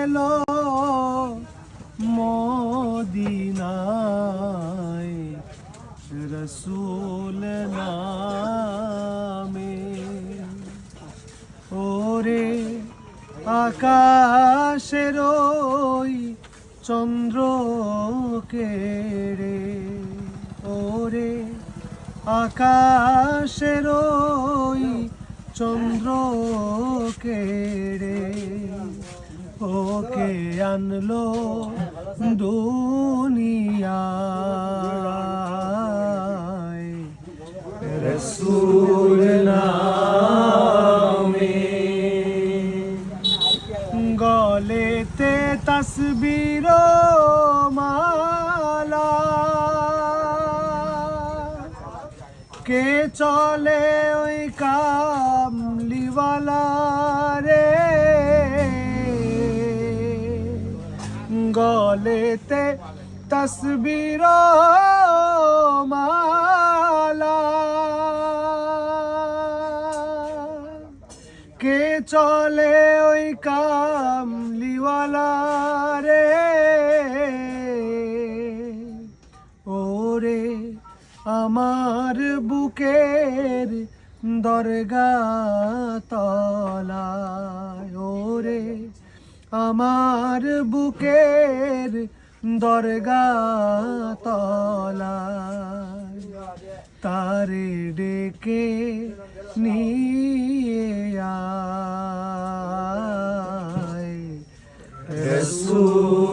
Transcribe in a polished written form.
এলো মদিনায় রসুল নামে। ওরে আকাশের ওই চন্দ্র কেড়ে, ওরে আকাশের ওই চন্দ্র কেড়ে ওকে আনলো দুনিয়ায় রসূল নামে। গলেতে তসবির মালা, কে চলে ওই কামলিওয়ালা রে। গলেতে তসবির মালা, কে চলে ওই কামলিওয়ালা রে। ওরে আমার বুকের দরগা তলায়, ওরে আমার বুকের দরগা তলায় তারে ডেকে নিয়ে আয় রসূল।